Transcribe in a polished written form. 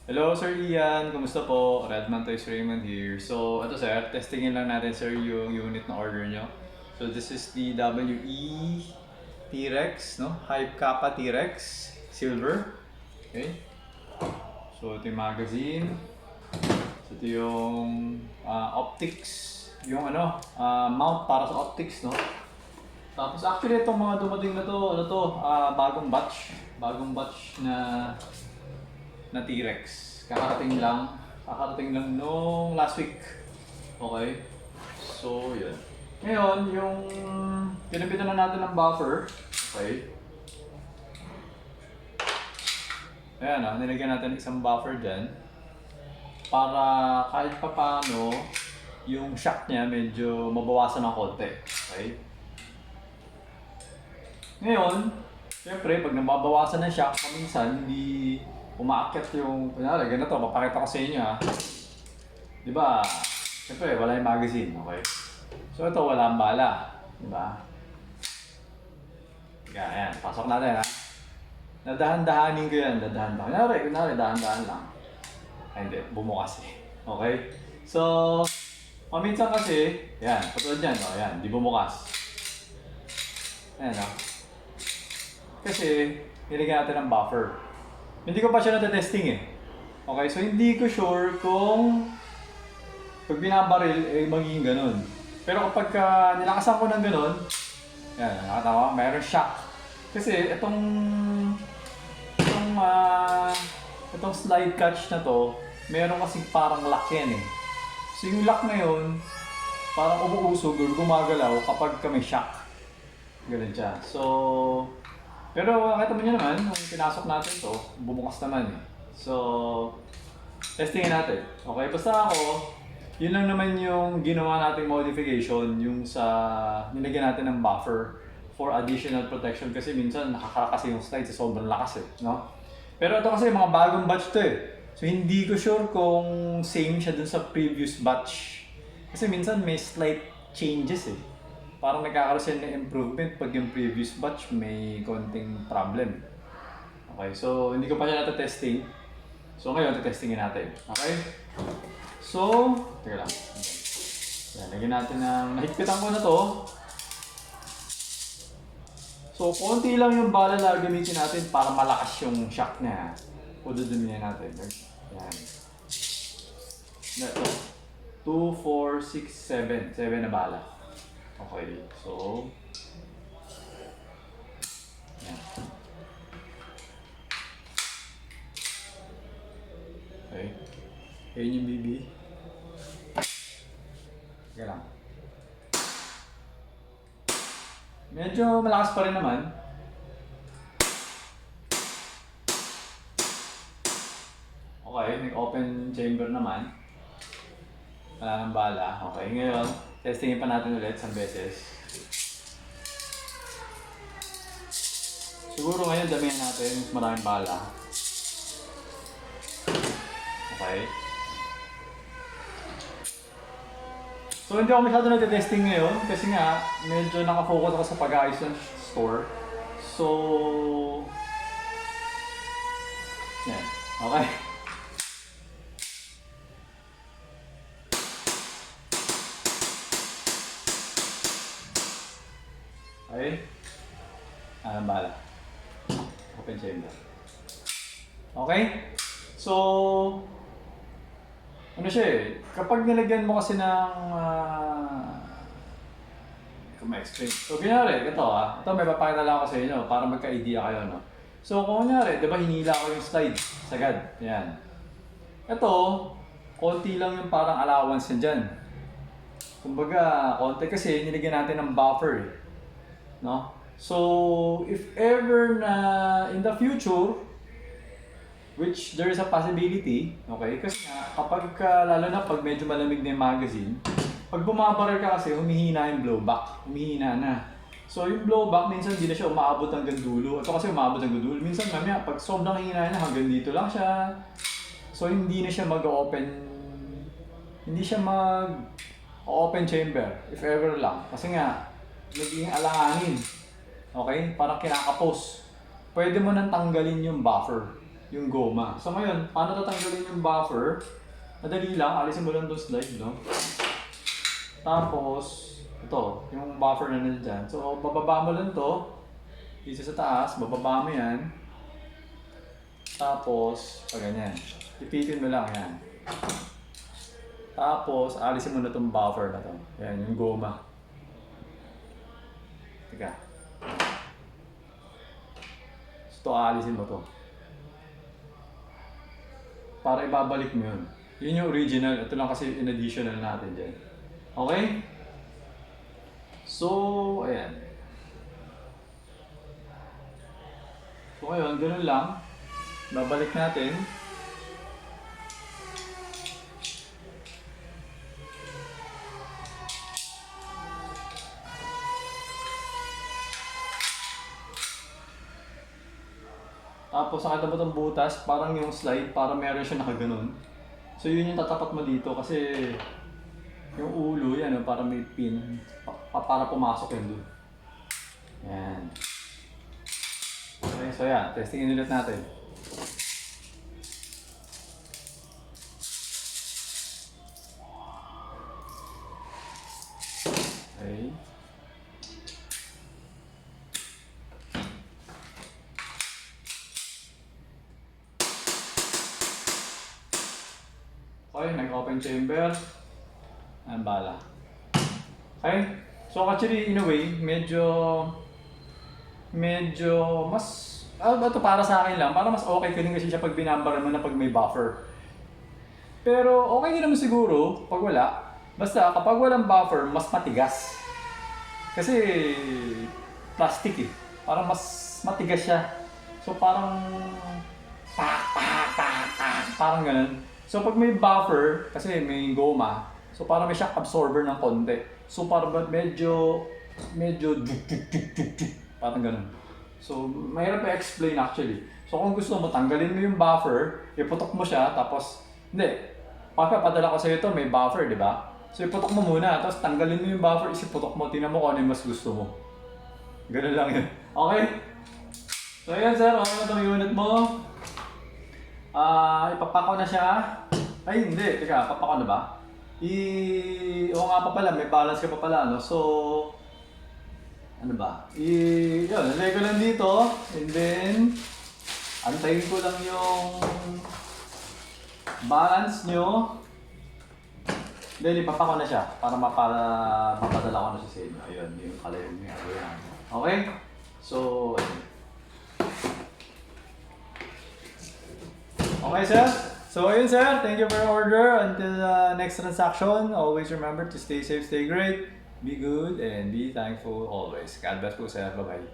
Hello Sir Ian, kumusta po? Redman Toys Raymond here. So, ito sir, testingin lang natin sir yung unit na order nyo. So, this is the WE T-Rex, no? Hype Kappa T-Rex Silver. Okay. So, ito yung magazine. So, ito yung optics. Yung mount para sa optics, no? Tapos actually itong mga dumating na to, bagong batch. Bagong batch na T-Rex. Kakarating lang nung last week. Okay? So, yun. Ngayon, yung pinabitan na natin ng buffer. Okay? Ayan nilagyan natin isang buffer dyan. Para kahit pa paano, yung shock niya medyo mabawasan ng konti. Okay? Ngayon, siyempre, pag nababawasan ng shock, minsan hindi umaakyat yung, kunyari, ganito, papakita ko sa inyo ha. Di ba? Siyempre, wala yung magazine, okay? So ito, wala ang bala. Di ba? Ayan, pasok natin ha. Nadahan-dahanin ko yan, Kunyari, dahan-dahan lang. Ay, hindi, bumukas eh. Okay? So, paminsan kasi, yan, patulad yan, yan, di bumukas. Ayan kasi, nilagyan natin ng buffer. Hindi ko pa siya natetesting eh. Okay, so hindi ko sure kung pag binabaril, magiging ganun. Pero kapag nilakasan ko ng ganun, yan, nakatawa, mayroon shock. Kasi itong slide catch na to, meron kasi parang lock yan eh. So yung lock na yun, parang umuusog or gumagalaw kapag may shock. Ganun siya. So, pero kita mo nyo naman, nung pinasok natin to, bumukas naman eh. So, testingin natin. Okay, basta ako, yun lang naman yung ginawa nating modification, yung sa nilagyan natin ng buffer for additional protection kasi minsan nakakakasi yung slide sa sobrang lakas eh, no? Pero ito kasi mga bagong batch to eh. So hindi ko sure kung same siya dun sa previous batch. Kasi minsan may slight changes eh. Parang nagkakaroon siya ng improvement pag yung previous batch may konting problem. Okay, so hindi ko pa siya natatesting. So ngayon, testingin natin. Okay? So, teka lang. Yan, lagyan natin ng, nahigpitan ko na to. So, konti lang yung bala na gamitin natin para malakas yung shock niya. Pududumin natin. Yan. Ito. 2, 4, 6, 7. 7 na bala. Okay, so yan. Okay. Ayan yung BB. Teka lang. Medyo malakas pa rin naman. Okay, nag-open chamber naman. Wala ng bala. Okay, ngayon, testingin pa natin ulit isang beses. Siguro ngayon damihan natin mas maraming bala. Okay. So hindi ako masyado nagte-testing ngayon kasi nga medyo nakafocus ako sa pag-aayos ng store. So, yan. Okay. Okay. Bala. Open chamber. Okay? So, ano siya eh, kapag nilagyan mo kasi ng, kung ma-explain. So, kunyari, ito may papakita lang ako sa inyo para magka-idea kayo, no? So, kung kunyari, di ba hinila ko yung slide, sagad, yan. Ito, konti lang yung parang allowance niya dyan. Kumbaga, konti kasi nilagyan natin ng buffer eh. No? So, if ever na in the future, which there is a possibility, okay? Kasi nga, lalo na pag medyo malamig na yung magazine, pag bumabaril ka kasi, humihina yung blowback. Humihina na. So, yung blowback, minsan hindi na siya umaabot hanggang dulo. Ito kasi umaabot hanggang dulo. Minsan, mamaya, pag sobrang hina na, hanggang dito lang siya. So, hindi na siya mag-open chamber, if ever lang. Kasi nga, naging alanganin. Okay? Parang kinakapos. Pwede mo nang tanggalin yung buffer. yung goma. So ngayon, paano tatanggalin yung buffer? Madali lang, alisin mo lang itong slide, no? Tapos, ito, yung buffer na nandyan. So, bababa mo lang to. Isa sa taas, bababa mo yan. Tapos, ganyan. Ipitin mo lang yan. Tapos, alisin mo na itong buffer na to. Yan, yung goma. Teka. So, ito, alisin mo to. Para ibabalik mo yun. Yun yung original. Ito lang kasi in-additional natin dyan. Okay? So, ayan. So, ngayon, ganun lang. Babalik natin. Tapos, nakita mo itong butas, parang yung slide, parang meron siya nakaganon. So, yun yung tatapat mo dito kasi yung ulo, yan, para may pin, para pumasok yun doon. Yan. Okay, so yan, testingin ulit natin. Okay. Okay, nag-open chamber. Ayan, bala. Okay? So actually, in a way, medyo mas, ito para sa akin lang, para mas okay feeling kasi siya pag binambaran mo na pag may buffer. Pero okay din naman siguro pag wala. Basta kapag walang buffer, mas matigas. Kasi plastic eh. Parang mas matigas siya. So parang parang ganun. So pag may buffer, kasi may goma, so parang may shock absorber ng konti. So parang medyo parang ganun. So mahirap i-explain actually. So kung gusto mo, tanggalin mo yung buffer, iputok mo siya, tapos, hindi. Papadala ko sa'yo ito, may buffer, di ba? So iputok mo muna, tapos tanggalin mo yung buffer, isiputok mo, tingnan mo kung ano yung mas gusto mo. Ganun lang yun. Okay? So ayan sir, okay na itong unit mo. Ipapako na siya. Ay hindi, teka, papako na ba? Oo nga pa pala, may balance ka pa pala, no? So, ano ba? Yun, nalagay ko lang dito. And then, antayin ko lang yung balance nyo. Then, ipapako na siya para mapadala ko na siya sa inyo. Ayun, yung kalayog niya. Okay? So, ayun. Okay, sir? So, ayun, sir. Thank you for your order. Until next transaction, always remember to stay safe, stay great, be good, and be thankful always. God bless po, sir. Bye-bye.